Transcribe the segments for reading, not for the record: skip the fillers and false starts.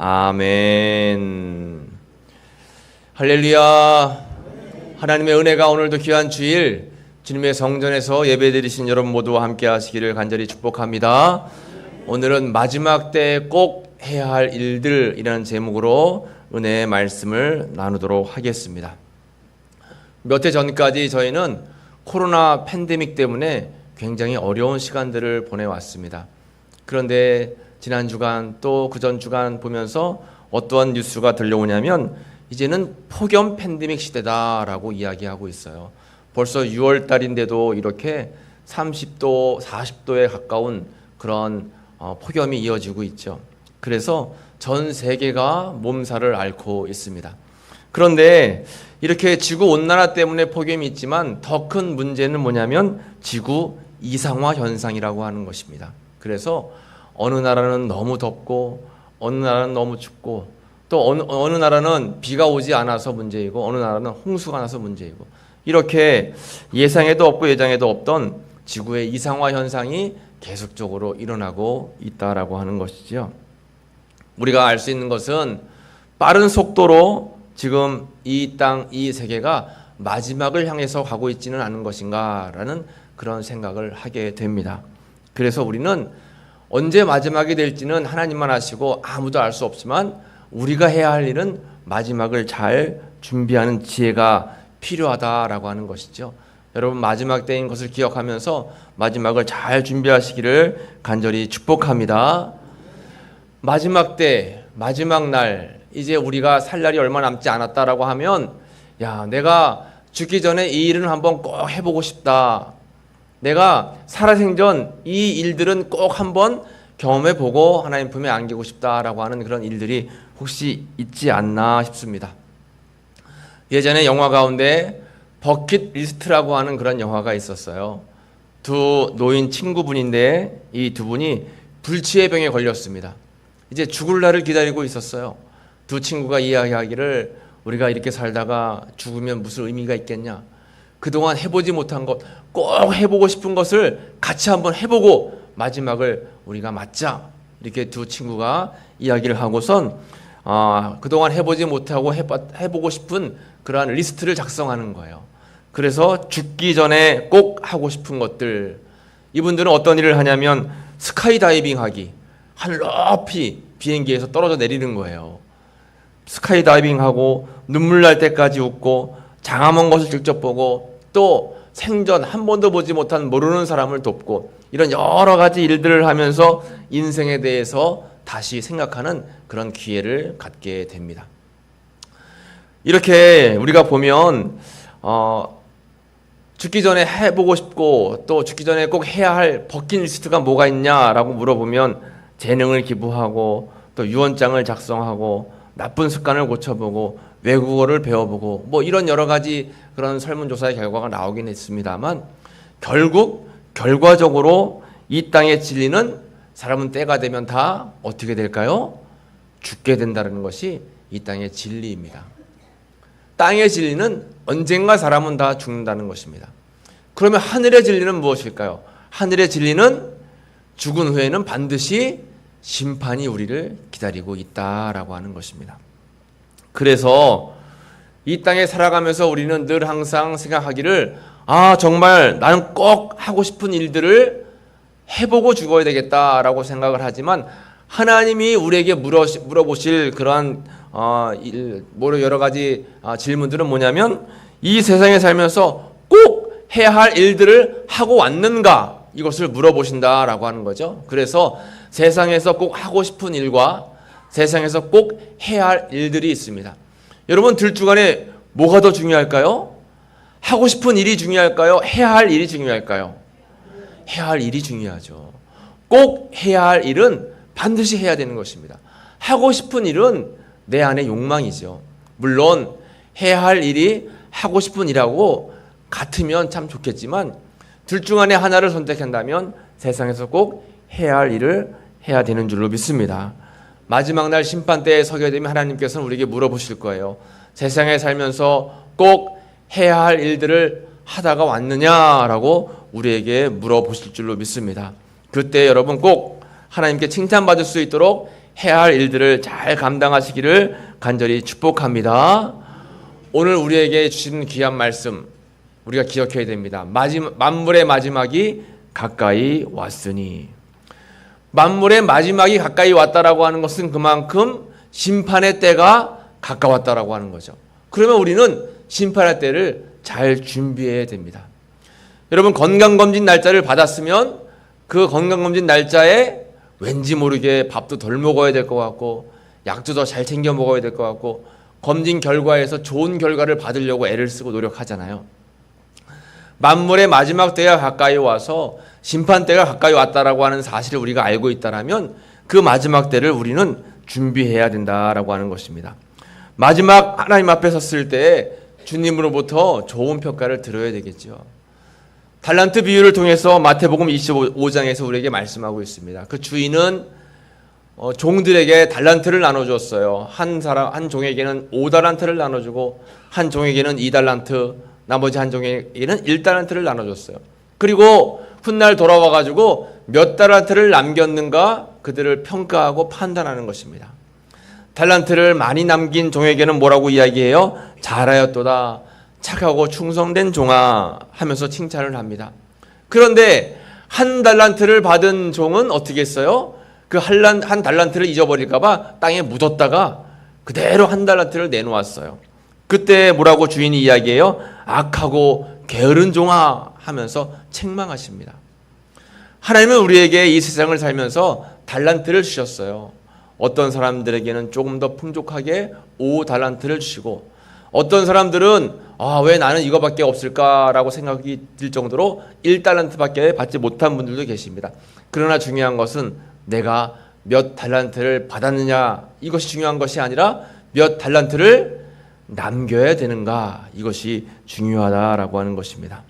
아멘. 할렐루야. 하나님의 은혜가 오늘도 귀한 주일 주님의 성전에서 예배드리신 여러분 모두와 함께 하시기를 간절히 축복합니다. 오늘은 마지막 때 꼭 해야 할 일들이라는 제목으로 은혜의 말씀을 나누도록 하겠습니다. 몇 해 전까지 저희는 코로나 팬데믹 때문에 굉장히 어려운 시간들을 보내왔습니다. 그런데 지난 주간 또 그전 주간 보면서 어떠한 뉴스가 들려오냐면 이제는 폭염 팬데믹 시대다라고 이야기하고 있어요. 벌써 6월 달인데도 이렇게 30도, 40도에 가까운 그런 폭염이 이어지고 있죠. 그래서 전 세계가 몸살을 앓고 있습니다. 그런데 이렇게 지구 온난화 때문에 폭염이 있지만 더 큰 문제는 뭐냐면 지구 이상화 현상이라고 하는 것입니다. 그래서 어느 나라는 너무 덥고 어느 나라는 너무 춥고 또 어느 나라는 비가 오지 않아서 문제이고 어느 나라는 홍수가 나서 문제이고 이렇게 예상에도 없고 예정에도 없던 지구의 이상화 현상이 계속적으로 일어나고 있다라고 하는 것이죠. 우리가 알 수 있는 것은 빠른 속도로 지금 이 땅, 이 세계가 마지막을 향해서 가고 있지는 않은 것인가라는 그런 생각을 하게 됩니다. 그래서 우리는 언제 마지막이 될지는 하나님만 아시고 아무도 알 수 없지만 우리가 해야 할 일은 마지막을 잘 준비하는 지혜가 필요하다라고 하는 것이죠. 여러분 마지막 때인 것을 기억하면서 마지막을 잘 준비하시기를 간절히 축복합니다. 마지막 때, 마지막 날, 이제 우리가 살 날이 얼마 남지 않았다라고 하면 야, 내가 죽기 전에 이 일은 한번 꼭 해보고 싶다. 내가 살아생전 이 일들은 꼭 한번 경험해보고 하나님 품에 안기고 싶다라고 하는 그런 일들이 혹시 있지 않나 싶습니다. 예전에 영화 가운데 버킷리스트라고 하는 그런 영화가 있었어요. 두 노인 친구분인데 이 두 분이 불치의 병에 걸렸습니다. 이제 죽을 날을 기다리고 있었어요. 두 친구가 이야기하기를 우리가 이렇게 살다가 죽으면 무슨 의미가 있겠냐. 그동안 해보지 못한 것, 꼭 해보고 싶은 것을 같이 한번 해보고 마지막을 우리가 맞자. 이렇게 두 친구가 이야기를 하고선 그동안 해보지 못하고 해보고 싶은 그러한 리스트를 작성하는 거예요. 그래서 죽기 전에 꼭 하고 싶은 것들. 이분들은 어떤 일을 하냐면 스카이다이빙 하기. 하늘 높이 비행기에서 떨어져 내리는 거예요. 스카이다이빙하고 눈물 날 때까지 웃고 장암한 것을 직접 보고 또 생전 한 번도 보지 못한 모르는 사람을 돕고 이런 여러 가지 일들을 하면서 인생에 대해서 다시 생각하는 그런 기회를 갖게 됩니다. 이렇게 우리가 보면 죽기 전에 해보고 싶고 또 죽기 전에 꼭 해야 할 버킷리스트가 뭐가 있냐라고 물어보면 재능을 기부하고 또 유언장을 작성하고 나쁜 습관을 고쳐보고 외국어를 배워보고 뭐 이런 여러 가지 그런 설문조사의 결과가 나오긴 했습니다만 결국 결과적으로 이 땅의 진리는 사람은 때가 되면 다 어떻게 될까요? 죽게 된다는 것이 이 땅의 진리입니다. 땅의 진리는 언젠가 사람은 다 죽는다는 것입니다. 그러면 하늘의 진리는 무엇일까요? 하늘의 진리는 죽은 후에는 반드시 심판이 우리를 기다리고 있다라고 하는 것입니다. 그래서 이 땅에 살아가면서 우리는 늘 항상 생각하기를 정말 나는 꼭 하고 싶은 일들을 해보고 죽어야 되겠다라고 생각을 하지만 하나님이 우리에게 물어보실 그러한 여러 가지 질문들은 뭐냐면 이 세상에 살면서 꼭 해야 할 일들을 하고 왔는가 이것을 물어보신다라고 하는 거죠. 그래서 세상에서 꼭 하고 싶은 일과 세상에서 꼭 해야 할 일들이 있습니다. 여러분 둘 중간에 뭐가 더 중요할까요? 하고 싶은 일이 중요할까요? 해야 할 일이 중요할까요? 해야 할 일이 중요하죠. 꼭 해야 할 일은 반드시 해야 되는 것입니다. 하고 싶은 일은 내 안의 욕망이죠. 물론 해야 할 일이 하고 싶은 일하고 같으면 참 좋겠지만 둘 중 안에 하나를 선택한다면 세상에서 꼭 해야 할 일을 해야 되는 줄로 믿습니다. 마지막 날 심판 때에 서게 되면 하나님께서는 우리에게 물어보실 거예요. 세상에 살면서 꼭 해야 할 일들을 하다가 왔느냐라고 우리에게 물어보실 줄로 믿습니다. 그때 여러분 꼭 하나님께 칭찬받을 수 있도록 해야 할 일들을 잘 감당하시기를 간절히 축복합니다. 오늘 우리에게 주시는 귀한 말씀 우리가 기억해야 됩니다. 만물의 마지막이 가까이 왔으니. 만물의 마지막이 가까이 왔다라고 하는 것은 그만큼 심판의 때가 가까웠다라고 하는 거죠. 그러면 우리는 심판의 때를 잘 준비해야 됩니다. 여러분, 건강검진 날짜를 받았으면 그 건강검진 날짜에 왠지 모르게 밥도 덜 먹어야 될 것 같고 약도 더 잘 챙겨 먹어야 될 것 같고 검진 결과에서 좋은 결과를 받으려고 애를 쓰고 노력하잖아요. 만물의 마지막 때가 가까이 와서 심판 때가 가까이 왔다라고 하는 사실을 우리가 알고 있다라면 그 마지막 때를 우리는 준비해야 된다라고 하는 것입니다. 마지막 하나님 앞에 섰을 때 주님으로부터 좋은 평가를 들어야 되겠죠. 달란트 비유를 통해서 마태복음 25장에서 우리에게 말씀하고 있습니다. 그 주인은 종들에게 달란트를 나눠줬어요. 한 종에게는 5달란트를 나눠주고 한 종에게는 2달란트, 나머지 한 종에게는 1달란트를 나눠줬어요. 그리고 훗날 돌아와가지고 몇 달란트를 남겼는가 그들을 평가하고 판단하는 것입니다. 달란트를 많이 남긴 종에게는 뭐라고 이야기해요? 잘하였도다, 착하고 충성된 종아 하면서 칭찬을 합니다. 그런데 한 달란트를 받은 종은 어떻게 했어요? 그 한 달란트를 잊어버릴까봐 땅에 묻었다가 그대로 한 달란트를 내놓았어요. 그때 뭐라고 주인이 이야기해요? 악하고 게으른 종아 하면서 책망하십니다. 하나님은 우리에게 이 세상을 살면서 달란트를 주셨어요. 어떤 사람들에게는 조금 더 풍족하게 5달란트를 주시고 어떤 사람들은 왜 나는 이거밖에 없을까라고 생각이 들 정도로 1달란트밖에 받지 못한 분들도 계십니다. 그러나 중요한 것은 내가 몇 달란트를 받았느냐 이것이 중요한 것이 아니라 몇 달란트를 남겨야 되는가 이것이 중요하다라고 하는 것입니다.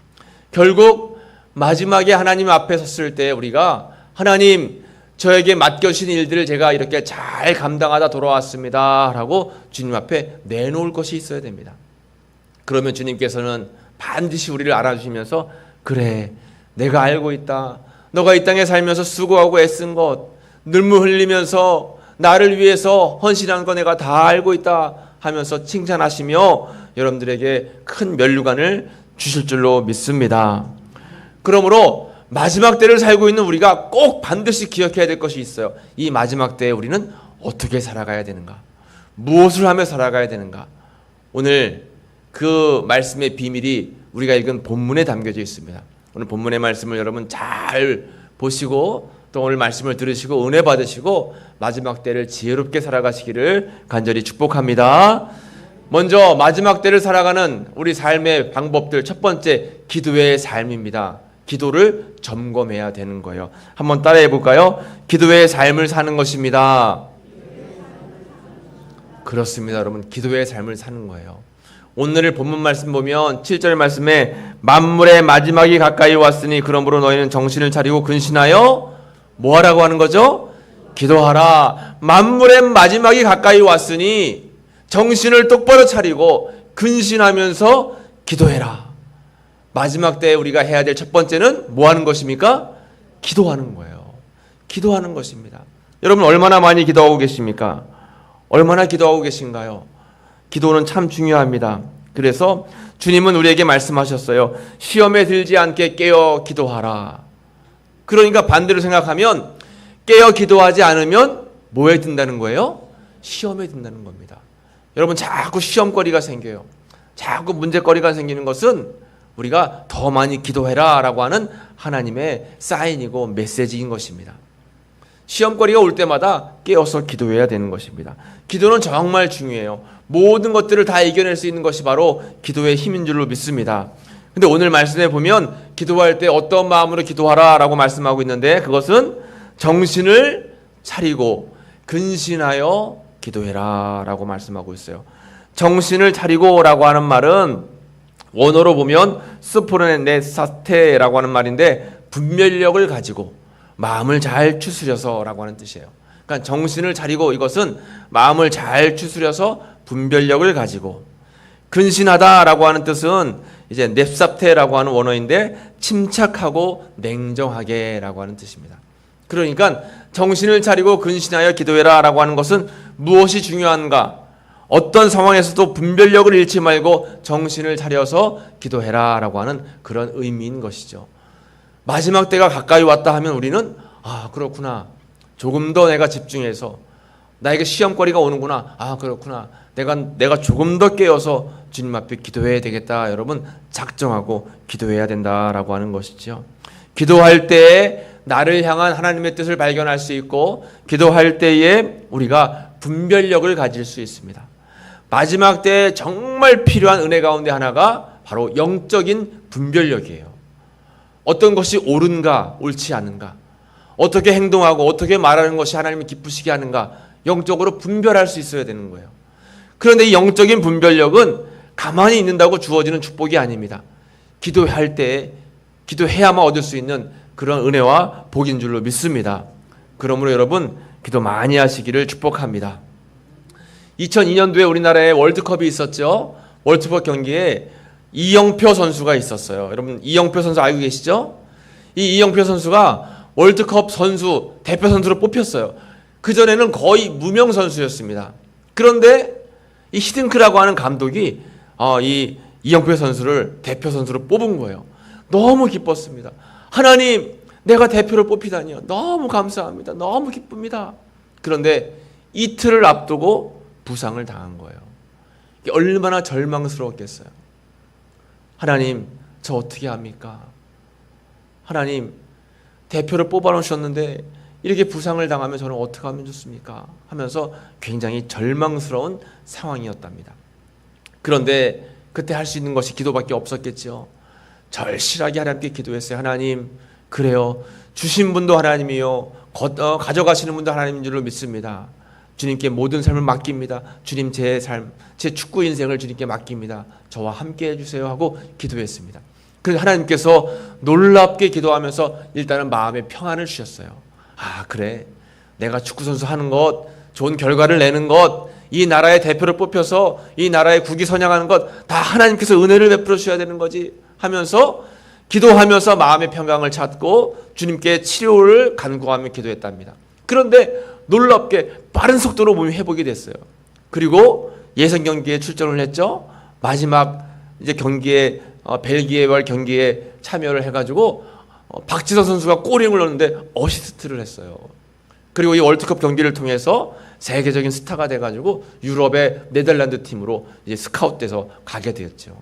결국 마지막에 하나님 앞에 섰을 때 우리가 하나님 저에게 맡겨주신 일들을 제가 이렇게 잘 감당하다 돌아왔습니다 라고 주님 앞에 내놓을 것이 있어야 됩니다. 그러면 주님께서는 반드시 우리를 알아주시면서 그래 내가 알고 있다. 너가 이 땅에 살면서 수고하고 애쓴 것 눈물 흘리면서 나를 위해서 헌신한 거 내가 다 알고 있다 하면서 칭찬하시며 여러분들에게 큰 면류관을 주실 줄로 믿습니다. 그러므로 마지막 때를 살고 있는 우리가 꼭 반드시 기억해야 될 것이 있어요. 이 마지막 때에 우리는 어떻게 살아가야 되는가? 무엇을 하며 살아가야 되는가? 오늘 그 말씀의 비밀이 우리가 읽은 본문에 담겨져 있습니다. 오늘 본문의 말씀을 여러분 잘 보시고 또 오늘 말씀을 들으시고 은혜 받으시고 마지막 때를 지혜롭게 살아가시기를 간절히 축복합니다. 먼저 마지막 때를 살아가는 우리 삶의 방법들 첫 번째 기도의 삶입니다. 기도를 점검해야 되는 거예요. 한번 따라해 볼까요? 기도의 삶을 사는 것입니다. 그렇습니다, 여러분. 기도의 삶을 사는 거예요. 오늘의 본문 말씀 보면 7절 말씀에 만물의 마지막이 가까이 왔으니 그러므로 너희는 정신을 차리고 근신하여 뭐 하라고 하는 거죠? 기도하라. 만물의 마지막이 가까이 왔으니 정신을 똑바로 차리고 근신하면서 기도해라. 마지막 때에 우리가 해야 될 첫 번째는 뭐 하는 것입니까? 기도하는 거예요. 기도하는 것입니다. 여러분 얼마나 많이 기도하고 계십니까? 얼마나 기도하고 계신가요? 기도는 참 중요합니다. 그래서 주님은 우리에게 말씀하셨어요. 시험에 들지 않게 깨어 기도하라. 그러니까 반대로 생각하면 깨어 기도하지 않으면 뭐에 든다는 거예요? 시험에 든다는 겁니다. 여러분 자꾸 시험거리가 생겨요. 자꾸 문제거리가 생기는 것은 우리가 더 많이 기도해라 라고 하는 하나님의 사인이고 메시지인 것입니다. 시험거리가 올 때마다 깨어서 기도해야 되는 것입니다. 기도는 정말 중요해요. 모든 것들을 다 이겨낼 수 있는 것이 바로 기도의 힘인 줄로 믿습니다. 근데 오늘 말씀에 보면 기도할 때 어떤 마음으로 기도하라 라고 말씀하고 있는데 그것은 정신을 차리고 근신하여 기도해라 라고 말씀하고 있어요. 정신을 차리고 라고 하는 말은 원어로 보면 스포르네사테라고 하는 말인데 분별력을 가지고 마음을 잘 추스려서 라고 하는 뜻이에요. 그러니까 정신을 차리고 이것은 마음을 잘 추스려서 분별력을 가지고 근신하다라고 하는 뜻은 이제 넵삽테라고 하는 원어인데 침착하고 냉정하게라고 하는 뜻입니다. 그러니까 정신을 차리고 근신하여 기도해라 라고 하는 것은 무엇이 중요한가? 어떤 상황에서도 분별력을 잃지 말고 정신을 차려서 기도해라 라고 하는 그런 의미인 것이죠. 마지막 때가 가까이 왔다 하면 우리는 그렇구나. 조금 더 내가 집중해서 나에게 시험거리가 오는구나. 그렇구나. 내가 조금 더 깨어서 주님 앞에 기도해야 되겠다. 여러분 작정하고 기도해야 된다라고 하는 것이죠. 기도할 때에 나를 향한 하나님의 뜻을 발견할 수 있고 기도할 때에 우리가 분별력을 가질 수 있습니다. 마지막 때에 정말 필요한 은혜 가운데 하나가 바로 영적인 분별력이에요. 어떤 것이 옳은가 옳지 않은가, 어떻게 행동하고 어떻게 말하는 것이 하나님을 기쁘시게 하는가 영적으로 분별할 수 있어야 되는 거예요. 그런데 이 영적인 분별력은 가만히 있는다고 주어지는 축복이 아닙니다. 기도할 때 기도해야만 얻을 수 있는 그런 은혜와 복인 줄로 믿습니다. 그러므로 여러분 기도 많이 하시기를 축복합니다. 2002년도에 우리나라에 월드컵이 있었죠. 월드컵 경기에 이영표 선수가 있었어요. 여러분 이영표 선수 알고 계시죠? 이 이영표 선수가 월드컵 선수 대표 선수로 뽑혔어요. 그전에는 거의 무명 선수였습니다. 그런데 이 히딩크라고 하는 감독이 이 이영표 선수를 대표 선수로 뽑은 거예요. 너무 기뻤습니다. 하나님, 내가 대표로 뽑히다니요. 너무 감사합니다. 너무 기쁩니다. 그런데 이틀을 앞두고 부상을 당한 거예요. 얼마나 절망스러웠겠어요. 하나님, 저 어떻게 합니까? 하나님, 대표를 뽑아놓으셨는데 이렇게 부상을 당하면 저는 어떻게 하면 좋습니까? 하면서 굉장히 절망스러운 상황이었답니다. 그런데 그때 할 수 있는 것이 기도밖에 없었겠죠. 절실하게 하나님께 기도했어요. 하나님, 그래요. 주신 분도 하나님이요. 가져가시는 분도 하나님인 줄로 믿습니다. 주님께 모든 삶을 맡깁니다. 주님 제 삶, 제 축구 인생을 주님께 맡깁니다. 저와 함께 해주세요 하고 기도했습니다. 그래서 하나님께서 놀랍게 기도하면서 일단은 마음의 평안을 주셨어요. 그래. 내가 축구선수 하는 것, 좋은 결과를 내는 것, 이 나라의 대표를 뽑혀서 이 나라의 국위 선양하는 것 다 하나님께서 은혜를 베풀어 주셔야 되는 거지 하면서 기도하면서 마음의 평강을 찾고 주님께 치료를 간구하며 기도했답니다. 그런데 놀랍게 빠른 속도로 몸이 회복이 됐어요. 그리고 예선 경기에 출전을 했죠. 마지막 이제 경기에 벨기에와 경기에 참여를 해가지고 박지성 선수가 골을 넣었는데 어시스트를 했어요. 그리고 이 월드컵 경기를 통해서 세계적인 스타가 돼가지고 유럽의 네덜란드 팀으로 이제 스카웃돼서 가게 되었죠.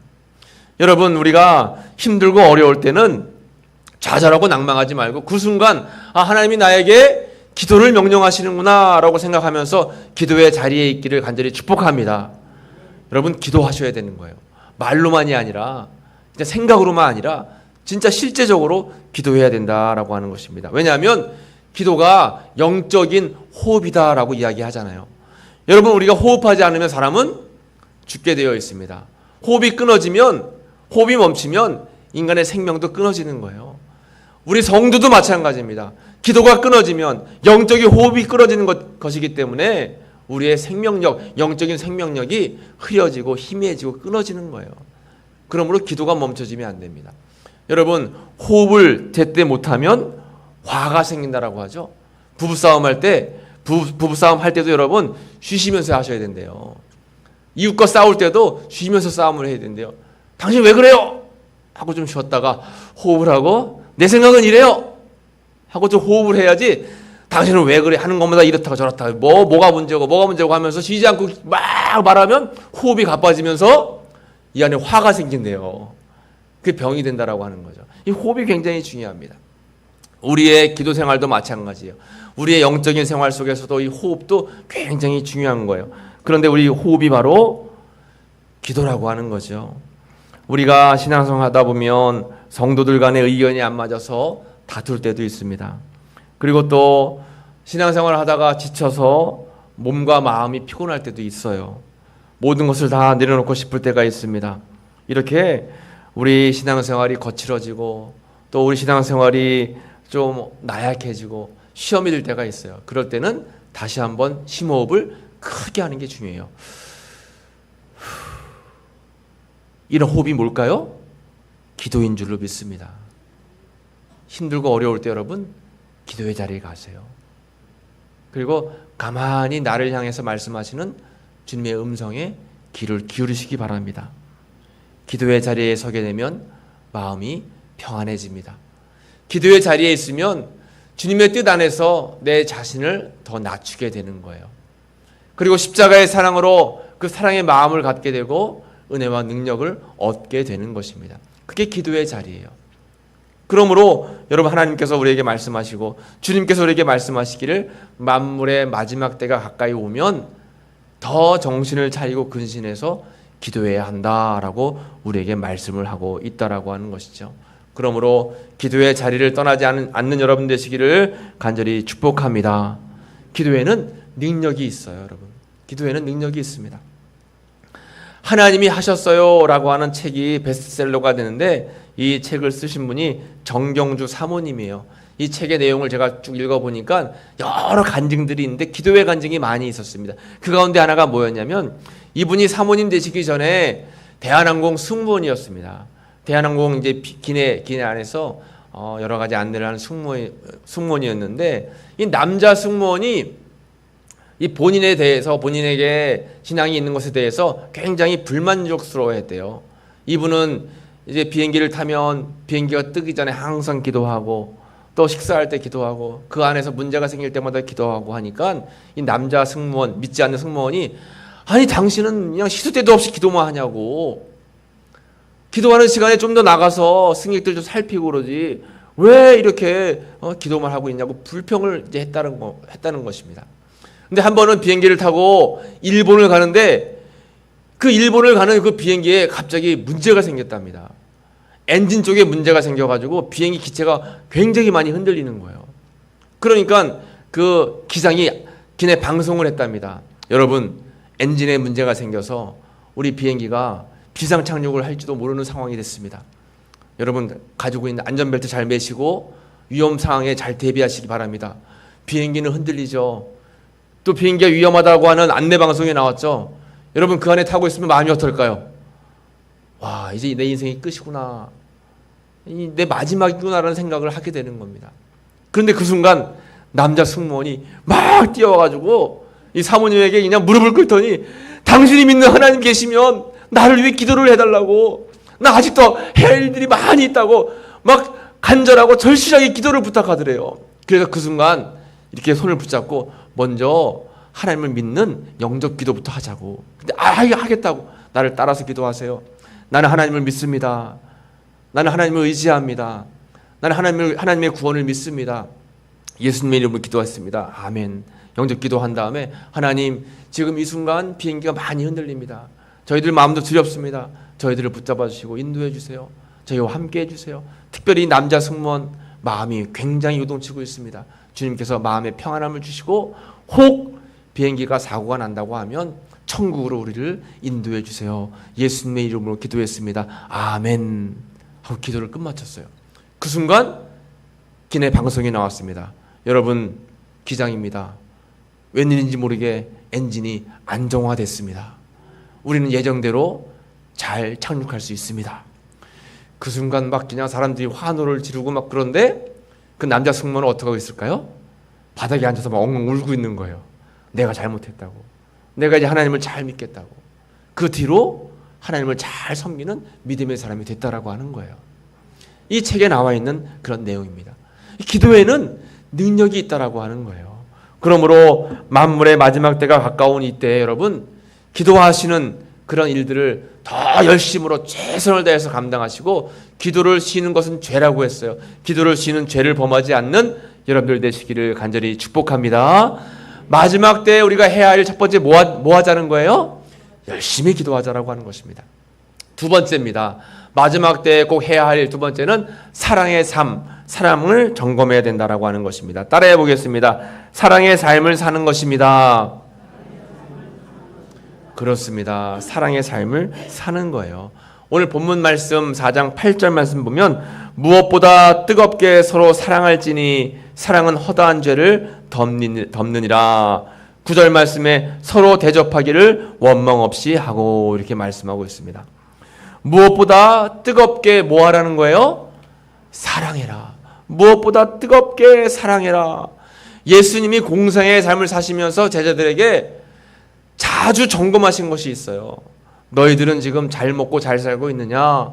여러분, 우리가 힘들고 어려울 때는 좌절하고 낭망하지 말고 그 순간 하나님이 나에게 기도를 명령하시는구나 라고 생각하면서 기도의 자리에 있기를 간절히 축복합니다. 여러분, 기도하셔야 되는 거예요. 말로만이 아니라 생각으로만 아니라 진짜 실제적으로 기도해야 된다라고 하는 것입니다. 왜냐하면 기도가 영적인 호흡이다라고 이야기하잖아요. 여러분, 우리가 호흡하지 않으면 사람은 죽게 되어 있습니다. 호흡이 끊어지면, 호흡이 멈추면 인간의 생명도 끊어지는 거예요. 우리 성도도 마찬가지입니다. 기도가 끊어지면 영적인 호흡이 끊어지는 것이기 때문에 우리의 생명력, 영적인 생명력이 흐려지고 희미해지고 끊어지는 거예요. 그러므로 기도가 멈춰지면 안 됩니다. 여러분, 호흡을 제때 못하면 화가 생긴다라고 하죠. 부부싸움 할 때, 부부싸움 할 때도 여러분 쉬시면서 하셔야 된대요. 이웃과 싸울 때도 쉬면서 싸움을 해야 된대요. 당신 왜 그래요? 하고 좀 쉬었다가 호흡을 하고 내 생각은 이래요 하고 좀 호흡을 해야지, 당신은 왜 그래 하는 것마다 이렇다고 저렇다고 뭐가 문제고 하면서 쉬지 않고 막 말하면 호흡이 가빠지면서 이 안에 화가 생긴대요. 그게 병이 된다라고 하는 거죠. 이 호흡이 굉장히 중요합니다. 우리의 기도 생활도 마찬가지예요. 우리의 영적인 생활 속에서도 이 호흡도 굉장히 중요한 거예요. 그런데 우리 호흡이 바로 기도라고 하는 거죠. 우리가 신앙생활 하다 보면 성도들 간의 의견이 안 맞아서 다툴 때도 있습니다. 그리고 또 신앙생활을 하다가 지쳐서 몸과 마음이 피곤할 때도 있어요. 모든 것을 다 내려놓고 싶을 때가 있습니다. 이렇게 우리 신앙생활이 거칠어지고 또 우리 신앙생활이 좀 나약해지고 시험이 들 때가 있어요. 그럴 때는 다시 한번 심호흡을 크게 하는 게 중요해요. 이런 호흡이 뭘까요? 기도인 줄로 믿습니다. 힘들고 어려울 때 여러분 기도의 자리에 가세요. 그리고 가만히 나를 향해서 말씀하시는 주님의 음성에 귀를 기울이시기 바랍니다. 기도의 자리에 서게 되면 마음이 평안해집니다. 기도의 자리에 있으면 주님의 뜻 안에서 내 자신을 더 낮추게 되는 거예요. 그리고 십자가의 사랑으로 그 사랑의 마음을 갖게 되고 은혜와 능력을 얻게 되는 것입니다. 그게 기도의 자리예요. 그러므로 여러분, 하나님께서 우리에게 말씀하시고 주님께서 우리에게 말씀하시기를 만물의 마지막 때가 가까이 오면 더 정신을 차리고 근신해서 기도해야 한다라고 우리에게 말씀을 하고 있다라고 하는 것이죠. 그러므로 기도의 자리를 떠나지 않는 여러분 되시기를 간절히 축복합니다. 기도에는 능력이 있어요, 여러분. 기도에는 능력이 있습니다. 하나님이 하셨어요 라고 하는 책이 베스트셀러가 되는데, 이 책을 쓰신 분이 정경주 사모님이에요. 이 책의 내용을 제가 쭉 읽어보니까 여러 간증들이 있는데 기도의 간증이 많이 있었습니다. 그 가운데 하나가 뭐였냐면, 이분이 사모님 되시기 전에 대한항공 승무원이었습니다. 대한항공 이제 기내 안에서 여러 가지 안내를 하는 승무원이었는데, 이 남자 승무원이 이 본인에 대해서, 본인에게 신앙이 있는 것에 대해서 굉장히 불만족스러워했대요. 이분은 이제 비행기를 타면 비행기가 뜨기 전에 항상 기도하고, 또 식사할 때 기도하고, 그 안에서 문제가 생길 때마다 기도하고 하니까 이 남자 승무원, 믿지 않는 승무원이, 아니 당신은 그냥 시도 때도 없이 기도만 하냐고, 기도하는 시간에 좀 더 나가서 승객들 좀 살피고 그러지 왜 이렇게 기도만 하고 있냐고 불평을 이제 했다는 것입니다. 근데 한 번은 비행기를 타고 일본을 가는데, 그 일본을 가는 그 비행기에 갑자기 문제가 생겼답니다. 엔진 쪽에 문제가 생겨가지고 비행기 기체가 굉장히 많이 흔들리는 거예요. 그러니까 그 기상이 기내 방송을 했답니다. 여러분, 엔진에 문제가 생겨서 우리 비행기가 비상 착륙을 할지도 모르는 상황이 됐습니다. 여러분, 가지고 있는 안전벨트 잘 매시고 위험 상황에 잘 대비하시기 바랍니다. 비행기는 흔들리죠. 또 비행기가 위험하다고 하는 안내 방송이 나왔죠. 여러분, 그 안에 타고 있으면 마음이 어떨까요? 와, 이제 내 인생이 끝이구나, 내 마지막이구나라는 생각을 하게 되는 겁니다. 그런데 그 순간 남자 승무원이 막 뛰어와가지고 이 사모님에게 그냥 무릎을 꿇더니, 당신이 믿는 하나님 계시면 나를 위해 기도를 해달라고, 나 아직도 해야 할 일들이 많이 있다고 막 간절하고 절실하게 기도를 부탁하더래요. 그래서 그 순간 이렇게 손을 붙잡고 먼저 하나님을 믿는 영접 기도부터 하자고. 근데 하겠다고. 나를 따라서 기도하세요. 나는 하나님을 믿습니다. 나는 하나님을 의지합니다. 나는 하나님의 구원을 믿습니다. 예수님의 이름으로 기도했습니다. 아멘. 영접 기도한 다음에, 하나님, 지금 이 순간 비행기가 많이 흔들립니다. 저희들 마음도 두렵습니다. 저희들을 붙잡아 주시고 인도해 주세요. 저희와 함께 해주세요. 특별히 남자 승무원 마음이 굉장히 요동치고 있습니다. 주님께서 마음의 평안함을 주시고, 혹 비행기가 사고가 난다고 하면 천국으로 우리를 인도해 주세요. 예수님의 이름으로 기도했습니다. 아멘 하고 기도를 끝마쳤어요. 그 순간 기내 방송이 나왔습니다. 여러분, 기장입니다. 웬일인지 모르게 엔진이 안정화됐습니다. 우리는 예정대로 잘 착륙할 수 있습니다. 그 순간 막 그냥 사람들이 환호를 지르고 막 그런데, 그 남자 승무원은 어떻게 하고 있을까요? 바닥에 앉아서 막 엉엉 울고 있는 거예요. 내가 잘못했다고, 내가 이제 하나님을 잘 믿겠다고. 그 뒤로 하나님을 잘 섬기는 믿음의 사람이 됐다라고 하는 거예요. 이 책에 나와 있는 그런 내용입니다. 기도에는 능력이 있다라고 하는 거예요. 그러므로 만물의 마지막 때가 가까운 이때 여러분, 기도하시는 그런 일들을 더 열심으로 최선을 다해서 감당하시고, 기도를 쉬는 것은 죄라고 했어요. 기도를 쉬는 죄를 범하지 않는 여러분들 되시기를 간절히 축복합니다. 마지막 때 우리가 해야 할 첫 번째 뭐 하자는 거예요? 열심히 기도하자라고 하는 것입니다. 두 번째입니다. 마지막 때 꼭 해야 할 일 두 번째는 사랑의 삶, 사랑을 점검해야 된다라고 하는 것입니다. 따라해 보겠습니다. 사랑의 삶을 사는 것입니다. 그렇습니다. 사랑의 삶을 사는 거예요. 오늘 본문 말씀 4장 8절 말씀 보면, 무엇보다 뜨겁게 서로 사랑할지니 사랑은 허다한 죄를 덮느니라. 9절 말씀에 서로 대접하기를 원망 없이 하고, 이렇게 말씀하고 있습니다. 무엇보다 뜨겁게 뭐 하라는 거예요? 사랑해라. 무엇보다 뜨겁게 사랑해라. 예수님이 공생의 삶을 사시면서 제자들에게 자주 점검하신 것이 있어요. 너희들은 지금 잘 먹고 잘 살고 있느냐?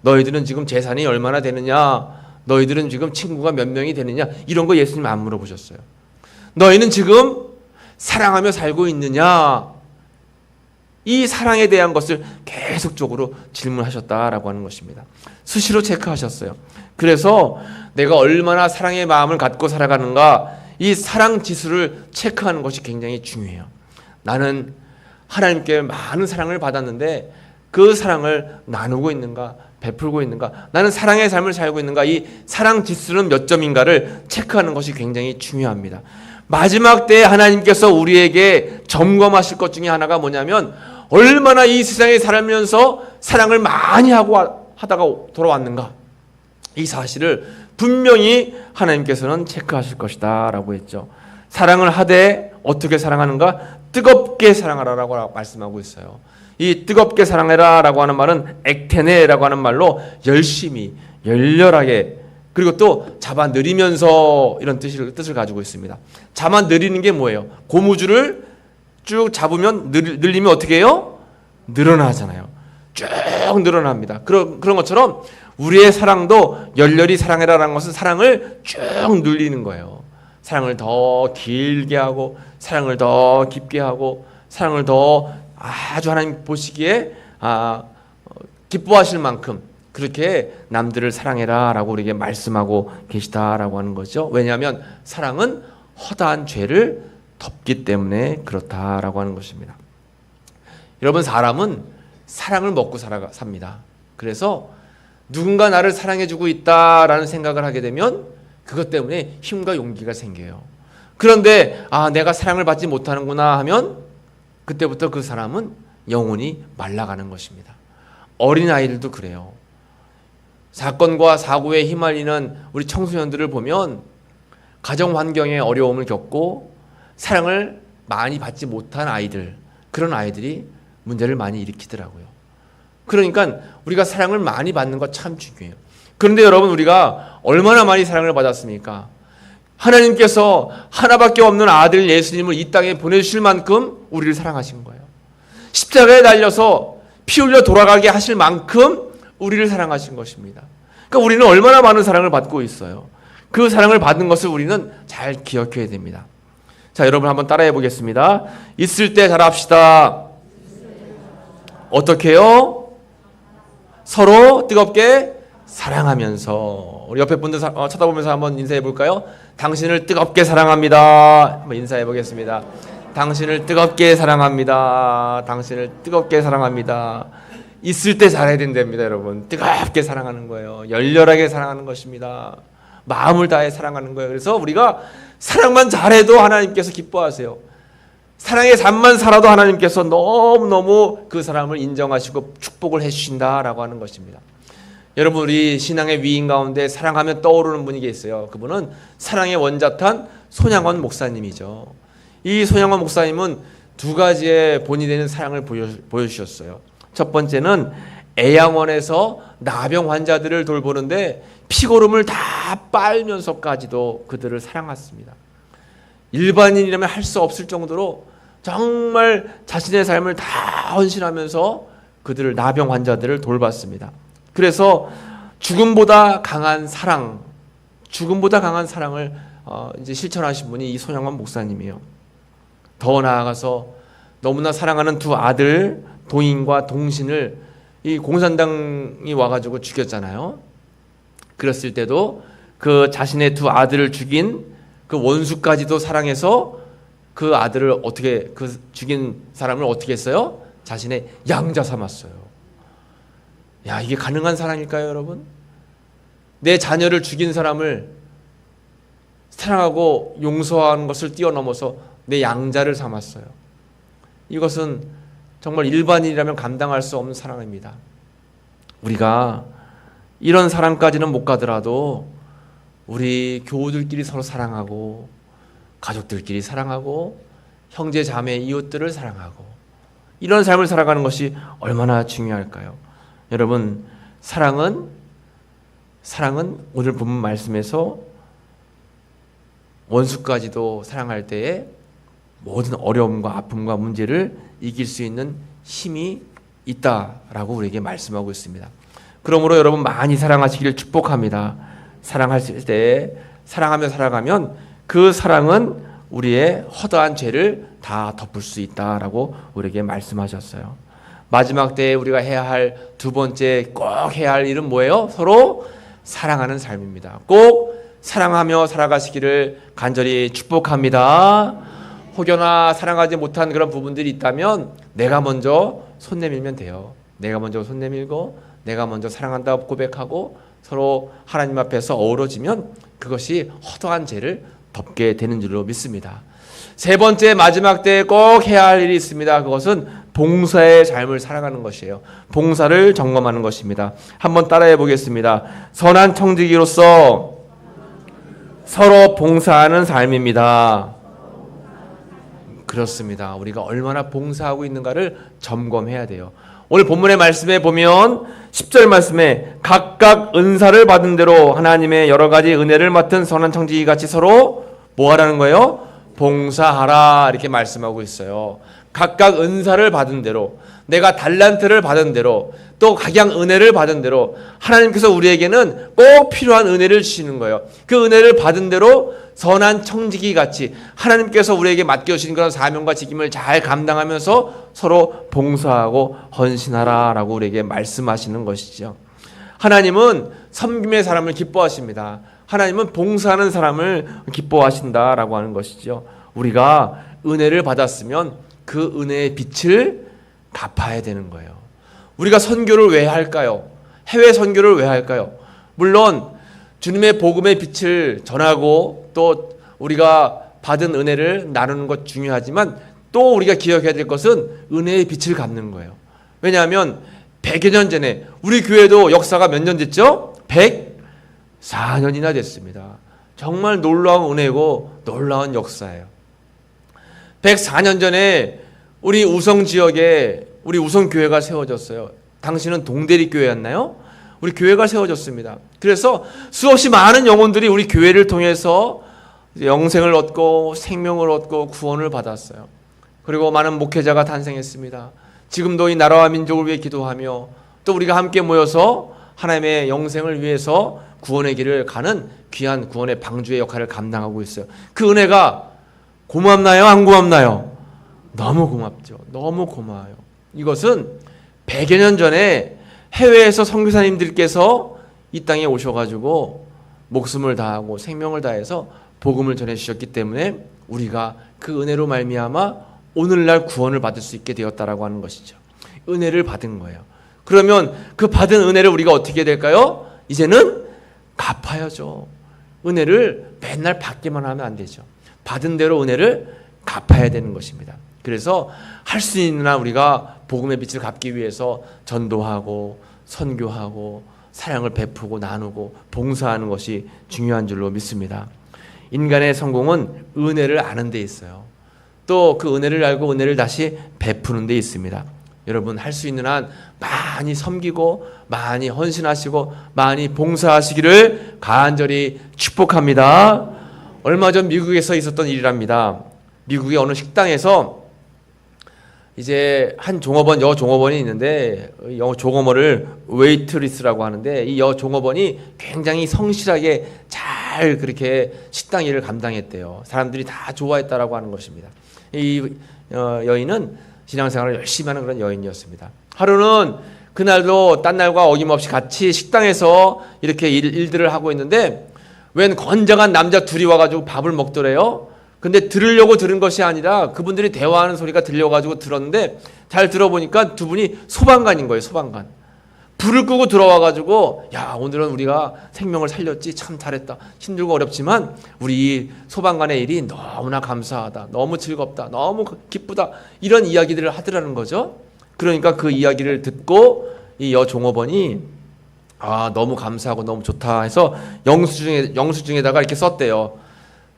너희들은 지금 재산이 얼마나 되느냐? 너희들은 지금 친구가 몇 명이 되느냐? 이런 거 예수님 안 물어보셨어요. 너희는 지금 사랑하며 살고 있느냐? 이 사랑에 대한 것을 계속적으로 질문하셨다라고 하는 것입니다. 수시로 체크하셨어요. 그래서 내가 얼마나 사랑의 마음을 갖고 살아가는가, 이 사랑 지수를 체크하는 것이 굉장히 중요해요. 나는 하나님께 많은 사랑을 받았는데 그 사랑을 나누고 있는가, 베풀고 있는가, 나는 사랑의 삶을 살고 있는가, 이 사랑 지수는 몇 점인가를 체크하는 것이 굉장히 중요합니다. 마지막 때에 하나님께서 우리에게 점검하실 것 중에 하나가 뭐냐면, 얼마나 이 세상에 살면서 사랑을 많이 하다가 돌아왔는가, 이 사실을 분명히 하나님께서는 체크하실 것이다 라고 했죠. 사랑을 하되 어떻게 사랑하는가? 뜨겁게 사랑하라라고 말씀하고 있어요. 이 뜨겁게 사랑해라 라고 하는 말은 액테네라고 하는 말로 열심히, 열렬하게, 그리고 또 잡아 느리면서, 이런 뜻을 가지고 있습니다. 잡아 느리는 게 뭐예요? 고무줄을 쭉 잡으면 늘리면 어떻게 해요? 늘어나잖아요. 쭉 늘어납니다. 그런 것처럼 우리의 사랑도 열렬히 사랑해라라는 것은 사랑을 쭉 늘리는 거예요. 사랑을 더 길게 하고, 사랑을 더 깊게 하고, 사랑을 더 아주 하나님 보시기에 기뻐하실 만큼 그렇게 남들을 사랑해라 라고 우리에게 말씀하고 계시다라고 하는 거죠. 왜냐하면 사랑은 허다한 죄를 덮기 때문에 그렇다라고 하는 것입니다. 여러분, 사람은 사랑을 먹고 삽니다. 그래서 누군가 나를 사랑해주고 있다라는 생각을 하게 되면 그것 때문에 힘과 용기가 생겨요. 그런데 내가 사랑을 받지 못하는구나 하면 그때부터 그 사람은 영혼이 말라가는 것입니다. 어린아이들도 그래요. 사건과 사고에 휘말리는 우리 청소년들을 보면 가정 환경에 어려움을 겪고 사랑을 많이 받지 못한 아이들, 그런 아이들이 문제를 많이 일으키더라고요. 그러니까 우리가 사랑을 많이 받는 것 참 중요해요. 그런데 여러분, 우리가 얼마나 많이 사랑을 받았습니까? 하나님께서 하나밖에 없는 아들 예수님을 이 땅에 보내주실 만큼 우리를 사랑하신 거예요. 십자가에 달려서 피 흘려 돌아가게 하실 만큼 우리를 사랑하신 것입니다. 그러니까 우리는 얼마나 많은 사랑을 받고 있어요. 그 사랑을 받은 것을 우리는 잘 기억해야 됩니다. 자, 여러분 한번 따라해 보겠습니다. 있을 때 잘합시다. 어떻게 해요? 서로 뜨겁게 사랑하면서. 우리 옆에 분들 쳐다보면서 한번 인사해 볼까요? 당신을 뜨겁게 사랑합니다. 한번 인사해 보겠습니다. 당신을 뜨겁게 사랑합니다. 당신을 뜨겁게 사랑합니다. 있을 때 잘해야 된답니다, 여러분. 뜨겁게 사랑하는 거예요. 열렬하게 사랑하는 것입니다. 마음을 다해 사랑하는 거예요. 그래서 우리가 사랑만 잘해도 하나님께서 기뻐하세요. 사랑의 삶만 살아도 하나님께서 너무너무 그 사람을 인정하시고 축복을 해주신다라고 하는 것입니다. 여러분, 우리 신앙의 위인 가운데 사랑하면 떠오르는 분이 계세요. 그분은 사랑의 원자탄 손양원 목사님이죠. 이 손양원 목사님은 두 가지의 본이 되는 사랑을 보여주셨어요. 첫 번째는 애양원에서 나병 환자들을 돌보는데 피고름을 다 빨면서까지도 그들을 사랑했습니다. 일반인이라면 할 수 없을 정도로 정말 자신의 삶을 다 헌신하면서 그들을, 나병 환자들을 돌봤습니다. 그래서 죽음보다 강한 사랑을 이제 실천하신 분이 이 손양원 목사님이에요. 더 나아가서 너무나 사랑하는 두 아들 동인과 동신을 이 공산당이 와가지고 죽였잖아요. 그랬을 때도 그 자신의 두 아들을 죽인 그 원수까지도 사랑해서 그 아들을 그 죽인 사람을 어떻게 했어요? 자신의 양자 삼았어요. 야, 이게 가능한 사랑일까요, 여러분? 내 자녀를 죽인 사람을 사랑하고 용서하는 것을 뛰어넘어서 내 양자를 삼았어요. 이것은 정말 일반인이라면 감당할 수 없는 사랑입니다. 우리가 이런 사랑까지는 못 가더라도 우리 교우들끼리 서로 사랑하고, 가족들끼리 사랑하고, 형제 자매 이웃들을 사랑하고, 이런 삶을 살아가는 것이 얼마나 중요할까요? 여러분, 사랑은 사랑은 오늘 본문 말씀에서 원수까지도 사랑할 때에 모든 어려움과 아픔과 문제를 이길 수 있는 힘이 있다라고 우리에게 말씀하고 있습니다. 그러므로 여러분 많이 사랑하시기를 축복합니다. 사랑할 때 사랑하며 살아가면 그 사랑은 우리의 허다한 죄를 다 덮을 수 있다라고 우리에게 말씀하셨어요. 마지막 때에 우리가 해야 할 두 번째 꼭 해야 할 일은 뭐예요? 서로 사랑하는 삶입니다. 꼭 사랑하며 살아가시기를 간절히 축복합니다. 혹여나 사랑하지 못한 그런 부분들이 있다면 내가 먼저 손 내밀면 돼요. 내가 먼저 손 내밀고 내가 먼저 사랑한다고 고백하고 서로 하나님 앞에서 어우러지면 그것이 허다한 죄를 덮게 되는 줄로 믿습니다. 세 번째 마지막 때에 꼭 해야 할 일이 있습니다. 그것은 봉사의 삶을 살아가는 것이에요. 봉사를 점검하는 것입니다. 한번 따라해 보겠습니다. 선한 청지기로서 서로 봉사하는 삶입니다. 그렇습니다. 우리가 얼마나 봉사하고 있는가를 점검해야 돼요. 오늘 본문의 말씀에 보면 10절 말씀에 각각 은사를 받은 대로 하나님의 여러 가지 은혜를 맡은 선한 청지기 같이 서로 뭐 하라는 거예요? 봉사하라 이렇게 말씀하고 있어요. 각각 은사를 받은 대로, 내가 달란트를 받은 대로, 또 각양 은혜를 받은 대로 하나님께서 우리에게는 꼭 필요한 은혜를 주시는 거예요. 그 은혜를 받은 대로 선한 청지기 같이 하나님께서 우리에게 맡겨주신 그런 사명과 직임을 잘 감당하면서 서로 봉사하고 헌신하라라고 우리에게 말씀하시는 것이죠. 하나님은 섬김의 사람을 기뻐하십니다. 하나님은 봉사하는 사람을 기뻐하신다라고 하는 것이죠. 우리가 은혜를 받았으면 그 은혜의 빛을 갚아야 되는 거예요. 우리가 선교를 왜 할까요? 해외 선교를 왜 할까요? 물론 주님의 복음의 빛을 전하고 또 우리가 받은 은혜를 나누는 것 중요하지만 또 우리가 기억해야 될 것은 은혜의 빛을 갚는 거예요. 왜냐하면 100여 년 전에 우리 교회도 역사가 몇 년 됐죠? 104년이나 됐습니다. 정말 놀라운 은혜고 놀라운 역사예요. 104년 전에 우리 우성 지역에 우리 우성교회가 세워졌어요. 당시는 동대리 교회였나요? 우리 교회가 세워졌습니다. 그래서 수없이 많은 영혼들이 우리 교회를 통해서 영생을 얻고 생명을 얻고 구원을 받았어요. 그리고 많은 목회자가 탄생했습니다. 지금도 이 나라와 민족을 위해 기도하며 또 우리가 함께 모여서 하나님의 영생을 위해서 구원의 길을 가는 귀한 구원의 방주의 역할을 감당하고 있어요. 그 은혜가 고맙나요? 안 고맙나요? 너무 고맙죠. 너무 고마워요. 이것은 100여 년 전에 해외에서 선교사님들께서 이 땅에 오셔가지고 목숨을 다하고 생명을 다해서 복음을 전해주셨기 때문에 우리가 그 은혜로 말미암아 오늘날 구원을 받을 수 있게 되었다라고 하는 것이죠. 은혜를 받은 거예요. 그러면 그 받은 은혜를 우리가 어떻게 될까요? 이제는 갚아야죠. 은혜를 맨날 받기만 하면 안 되죠. 받은 대로 은혜를 갚아야 되는 것입니다. 그래서 할 수 있는 한 우리가 복음의 빛을 갚기 위해서 전도하고 선교하고 사랑을 베푸고 나누고 봉사하는 것이 중요한 줄로 믿습니다. 인간의 성공은 은혜를 아는 데 있어요. 또 그 은혜를 알고 은혜를 다시 베푸는 데 있습니다. 여러분 할 수 있는 한 많이 섬기고 많이 헌신하시고 많이 봉사하시기를 간절히 축복합니다. 얼마 전 미국에서 있었던 일이랍니다. 미국의 어느 식당에서 이제 한 종업원, 여종업원이 있는데 여종업원을 웨이트리스라고 하는데 이 여종업원이 굉장히 성실하게 잘 그렇게 식당 일을 감당했대요. 사람들이 다 좋아했다라고 하는 것입니다. 이 여인은 신앙생활을 열심히 하는 그런 여인이었습니다. 하루는 그날도 딴 날과 어김없이 같이 식당에서 이렇게 일들을 하고 있는데 웬 건장한 남자 둘이 와가지고 밥을 먹더래요. 근데 들으려고 들은 것이 아니라 그분들이 대화하는 소리가 들려가지고 들었는데 잘 들어보니까 두 분이 소방관인 거예요. 소방관. 불을 끄고 들어와가지고 야 오늘은 우리가 생명을 살렸지 참 잘했다. 힘들고 어렵지만 우리 이 소방관의 일이 너무나 감사하다. 너무 즐겁다. 너무 기쁘다. 이런 이야기들을 하더라는 거죠. 그러니까 그 이야기를 듣고 이 여종업원이 너무 감사하고 너무 좋다 해서 영수증에다가 이렇게 썼대요.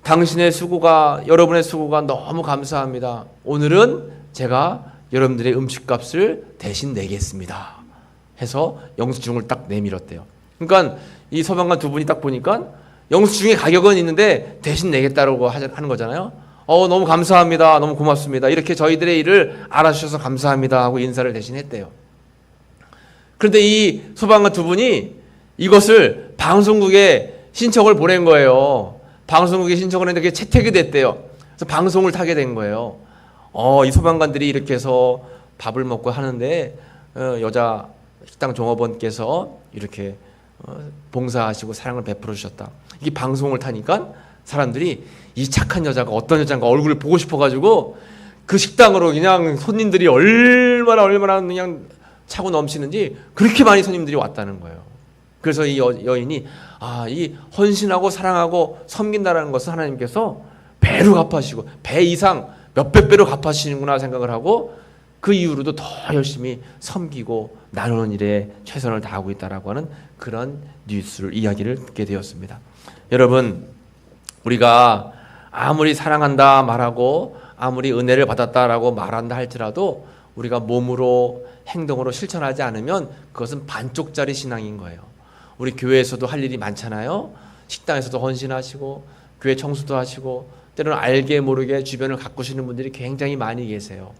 당신의 수고가 여러분의 수고가 너무 감사합니다. 오늘은 제가 여러분들의 음식값을 대신 내겠습니다. 해서 영수증을 딱 내밀었대요. 그러니까 이 소방관 두 분이 딱 보니까 영수증에 가격은 있는데 대신 내겠다고 하는 거잖아요. 너무 감사합니다. 너무 고맙습니다. 이렇게 저희들의 일을 알아주셔서 감사합니다 하고 인사를 대신 했대요. 그런데 이 소방관 두 분이 이것을 방송국에 신청을 보낸 거예요. 방송국에 신청을 했는데 그게 채택이 됐대요. 그래서 방송을 타게 된 거예요. 이 소방관들이 이렇게 해서 밥을 먹고 하는데 여자 식당 종업원께서 이렇게 봉사하시고 사랑을 베풀어 주셨다. 이게 방송을 타니까 사람들이 이 착한 여자가 어떤 여자인가 얼굴을 보고 싶어가지고 그 식당으로 그냥 손님들이 얼마나 그냥 차고 넘치는지 그렇게 많이 손님들이 왔다는 거예요. 그래서 이 여인이 이 헌신하고 사랑하고 섬긴다라는 것은 하나님께서 배로 갚아주시고 배 이상 몇백 배로 갚아주시는구나 생각을 하고 그 이후로도 더 열심히 섬기고 나누는 일에 최선을 다하고 있다라고 하는 그런 이야기를 듣게 되었습니다. 여러분, 우리가 아무리 사랑한다 말하고 아무리 은혜를 받았다라고 말한다 할지라도 우리가 몸으로 행동으로 실천하지 않으면 그것은 반쪽짜리 신앙인 거예요. 우리 교회에서도 할 일이 많잖아요. 식당에서도 헌신하시고 교회 청소도 하시고 때로는 알게 모르게 주변을 가꾸시는 분들이 굉장히 많이 계세요.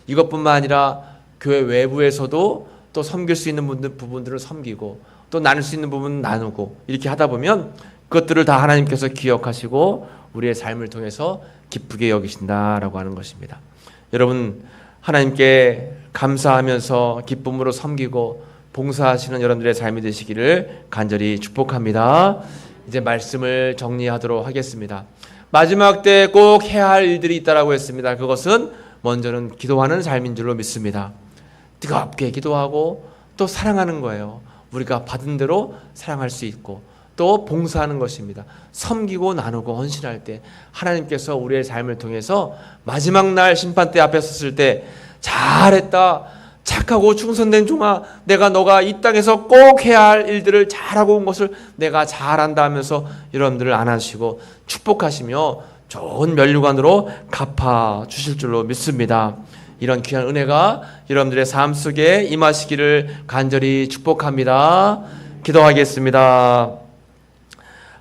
이것뿐만 아니라 교회 외부에서도 또 섬길 수 있는 부분들을 섬기고 또 나눌 수 있는 부분은 나누고 이렇게 하다 보면 그것들을 다 하나님께서 기억하시고 우리의 삶을 통해서 기쁘게 여기신다라고 하는 것입니다. 여러분, 하나님께 감사하면서 기쁨으로 섬기고 봉사하시는 여러분들의 삶이 되시기를 간절히 축복합니다. 이제 말씀을 정리하도록 하겠습니다. 마지막 때 꼭 해야 할 일들이 있다라고 했습니다. 그것은 먼저는 기도하는 삶인 줄로 믿습니다. 뜨겁게 기도하고 또 사랑하는 거예요. 우리가 받은 대로 사랑할 수 있고 또 봉사하는 것입니다. 섬기고 나누고 헌신할 때 하나님께서 우리의 삶을 통해서 마지막 날 심판대 앞에 섰을 때 잘했다, 착하고 충성된 종아, 너가 이 땅에서 꼭 해야 할 일들을 잘하고 온 것을 내가 잘한다 하면서 여러분들을 안아주시고 축복하시며 좋은 면류관으로 갚아주실 줄로 믿습니다. 이런 귀한 은혜가 여러분들의 삶 속에 임하시기를 간절히 축복합니다. 기도하겠습니다.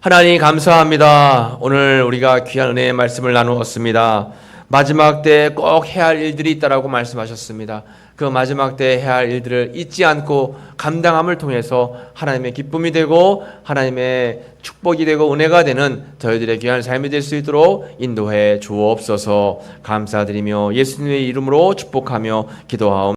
하나님 감사합니다. 오늘 우리가 귀한 은혜의 말씀을 나누었습니다. 마지막 때 꼭 해야 할 일들이 있다라고 말씀하셨습니다. 그 마지막 때 해야 할 일들을 잊지 않고 감당함을 통해서 하나님의 기쁨이 되고 하나님의 축복이 되고 은혜가 되는 저희들의 귀한 삶이 될 수 있도록 인도해 주옵소서. 감사드리며 예수님의 이름으로 축복하며 기도하옵나이다.